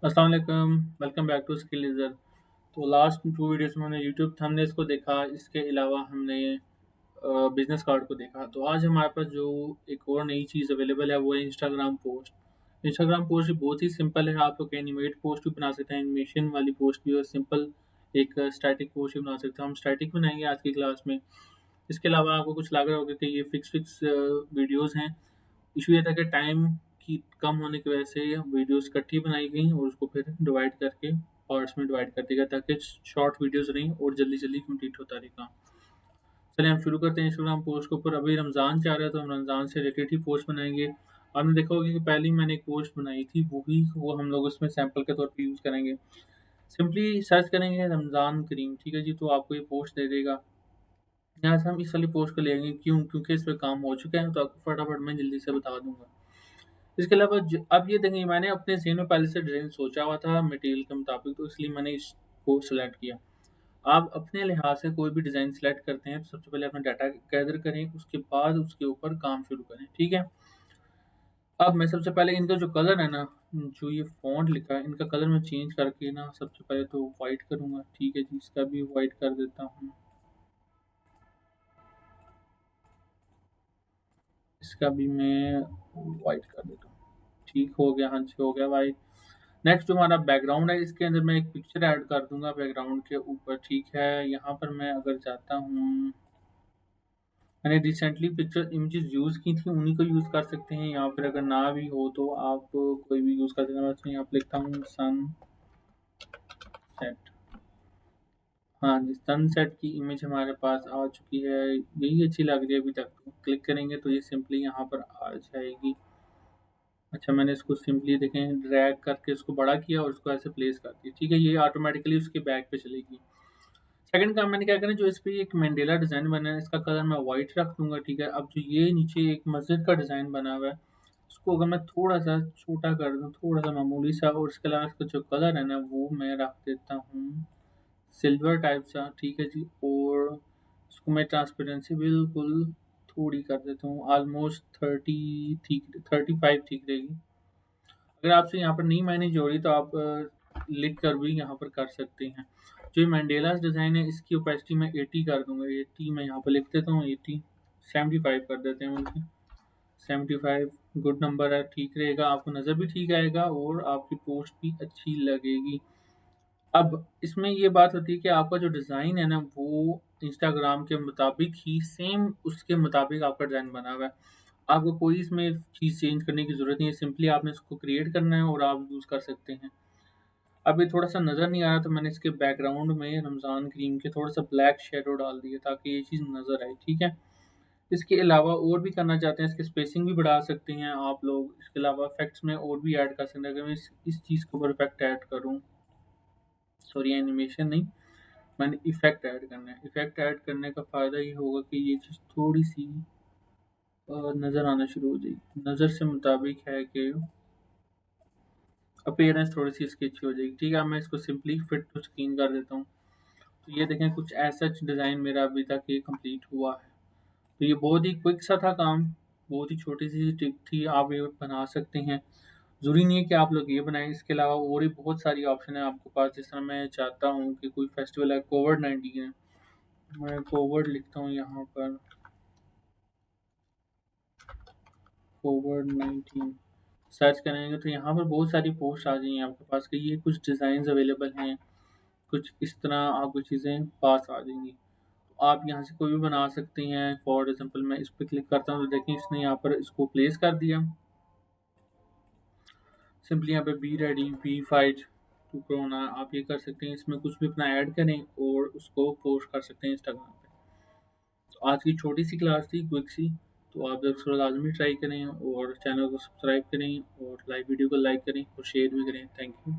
अस्सलाम वालेकुम, welcome back to skill leisure. तो लास्ट 2 वीडियोस में हमने यूट्यूब थंबनेल्स को देखा, इसके अलावा हमने बिजनेस कार्ड को देखा। तो आज हमारे पास जो एक और नई चीज़ अवेलेबल है वो है इंस्टाग्राम पोस्ट। इंस्टाग्राम पोस्ट बहुत ही सिंपल है, आप लोग एनिमेट पोस्ट भी बना सकते हैं, एनिमेशन वाली पोस्ट भी और सिंपल एक स्टैटिक पोस्ट भी बना सकते हैं। हम स्टैटिक बनाएंगे आज की क्लास में। इसके अलावा आपको कुछ लग रहा होगा कि ये फिक्स वीडियोज़ हैं। इशू ये था कि टाइम की कम होने की वजह से वीडियोस इकट्ठी बनाई गई और उसको फिर डिवाइड करके पार्ट्स में डिवाइड कर दिया गया ताकि शॉर्ट वीडियोस रहें और जल्दी जल्दी कंप्लीट होता रहे काम। चलिए हम शुरू करते हैं इंस्टाग्राम पोस्ट के ऊपर। अभी रमज़ान जा रहा है तो हम रमज़ान से रिलेटेड ही पोस्ट बनाएंगे। आपने देखा होगा कि पहले ही मैंने एक पोस्ट बनाई थी, वो हम लोग उसमें सैंपल के तौर पर यूज़ करेंगे। सिंपली सर्च करेंगे रमज़ान करीम, ठीक है जी, तो आपको ये पोस्ट दे देगा। यहाँ से हम इस वाली पोस्ट को लेंगे, क्योंकि इस पर काम हो चुका है, तो आपको फटाफट मैं जल्दी से बता दूंगा। इसके अलावा अब ये देखिए, मैंने अपने ज़हन में पहले से डिज़ाइन सोचा हुआ था मटेरियल के मुताबिक, तो इसलिए मैंने इसको सेलेक्ट किया। आप अपने लिहाज से कोई भी डिज़ाइन सेलेक्ट करते हैं तो सबसे पहले अपना डाटा गैदर करें, उसके बाद उसके ऊपर काम शुरू करें, ठीक है। अब मैं सबसे पहले इनका जो कलर है ना, जो ये फॉन्ट लिखा है, इनका कलर मैं चेंज करके ना सबसे पहले तो वाइट करूँगा, ठीक है जी। इसका भी वाइट कर देता हूँ, इसका भी मैं वाइट कर देता हूँ। ठीक हो गया, हाँ जी, हो गया भाई। नेक्स्ट जो हमारा बैकग्राउंड है, इसके अंदर मैं एक पिक्चर ऐड कर दूंगा बैकग्राउंड के ऊपर, ठीक है। यहाँ पर मैं अगर जाता हूँ, मैंने रिसेंटली पिक्चर इमेजेस यूज़ की थी, उन्हीं को यूज़ कर सकते हैं। यहाँ पर अगर ना भी हो तो आप कोई भी यूज़ कर सकते हैं। मैं यहाँ पर लिखता हूँ सन सेट। हाँ जी, सनसेट की इमेज हमारे पास आ चुकी है, यही अच्छी लग रही है अभी तक। तो क्लिक करेंगे तो ये सिंपली यहाँ पर आ जाएगी। अच्छा, मैंने इसको सिंपली देखें ड्रैग करके इसको बड़ा किया और इसको ऐसे प्लेस कर दिया, ठीक है। ये ऑटोमेटिकली उसके बैक पे चलेगी। सेकंड काम मैंने क्या करना, जो इस पे एक मंडेला डिज़ाइन बना है, इसका कलर मैं वाइट रख दूंगा, ठीक है। अब जो ये नीचे एक मस्जिद का डिज़ाइन बना हुआ है, उसको अगर मैं थोड़ा सा छोटा कर दूं, थोड़ा सा मामूली सा, और इसके अलावा इसका जो कलर है ना वो मैं रख देता हूँ सिल्वर टाइप सा, ठीक है जी। और इसको मैं ट्रांसपेरेंसी बिल्कुल थोड़ी कर देता हूँ, ऑलमोस्ट 30 ठीक, 35 ठीक रहेगी। अगर आपसे यहाँ पर नहीं मैनेज हो रही तो आप लिख कर भी यहाँ पर कर सकते हैं। जो ये मैंडेलास डिज़ाइन है, इसकी ओपेसिटी मैं 80 कर दूंगा। 80 मैं यहाँ पर लिख देता हूँ, 80 75 कर देते हैं मुझे। 75 गुड नंबर है, ठीक रहेगा, आपको नज़र भी ठीक आएगा और आपकी पोस्ट भी अच्छी लगेगी। अब इसमें ये बात होती है कि आपका जो डिज़ाइन है ना वो इंस्टाग्राम के मुताबिक ही सेम उसके मुताबिक आपका डिज़ाइन बना हुआ है। आपको कोई इसमें चीज़ चेंज करने की ज़रूरत नहीं है, सिंपली आपने इसको क्रिएट करना है और आप यूज़ कर सकते हैं। अब ये थोड़ा-सा नज़र नहीं आ रहा तो मैंने इसके बैकग्राउंड में रमज़ान ग्रीन के थोड़ा-सा ब्लैक शैडो डाल दिया ताकि ये चीज़ नज़र आए, ठीक है। इसके अलावा और भी करना चाहते हैं, इसकी स्पेसिंग भी बढ़ा सकते हैं आप लोग। इसके अलावा इफ़ेक्ट्स में और भी ऐड कर सकते हैं। अगर मैं इस चीज़ के ऊपर इफ़ेक्ट ऐड करूँ, सॉरी एनिमेशन नहीं, मैंने इफ़ेक्ट ऐड करना है। इफ़ेक्ट ऐड करने का फ़ायदा ये होगा कि ये चीज़ थोड़ी-सी नज़र आना शुरू हो जाएगी। नज़र से मुताबिक है कि अपीयरेंस थोड़ी-सी इसकी अच्छी हो जाएगी, ठीक है। अब मैं इसको सिंपली फिट टू स्क्रीन कर देता हूँ। तो ये देखें, कुछ ऐसा डिज़ाइन मेरा अभी तक ये कंप्लीट हुआ है। तो ये बहुत ही क्विक सा था काम, बहुत ही छोटी-सी टिप थी, आप ये बना सकते हैं। ज़रूरी नहीं है कि आप लोग ये बनाएँ, इसके अलावा और भी बहुत सारी ऑप्शन है आपके पास। जिस तरह मैं चाहता हूँ कि कोई फेस्टिवल है, कोविड-19 है, मैं कोविड लिखता हूँ यहाँ पर, कोविड-19 सर्च करेंगे तो यहाँ पर बहुत सारी पोस्ट आ जाएँगी आपके पास कि ये कुछ डिज़ाइन्स अवेलेबल हैं, कुछ इस तरह आपको चीज़ें पास आ जाएँगी। तो आप यहाँ से कोई भी बना सकते हैं। फॉर एग्ज़ाम्पल मैं इस पे क्लिक करता हूँ तो देखें इसने यहाँ पर इसको प्लेस कर दिया। सिंपली यहाँ पे be ready, be fight to corona, आप ये कर सकते हैं। इसमें कुछ भी अपना ऐड करें और उसको पोस्ट कर सकते हैं इंस्टाग्राम पे। तो आज की छोटी सी क्लास थी, क्विक सी। तो आप लोग इसको लाज़मी ट्राई करें और चैनल को सब्सक्राइब करें और लाइव वीडियो को लाइक करें और शेयर भी करें। Thank you.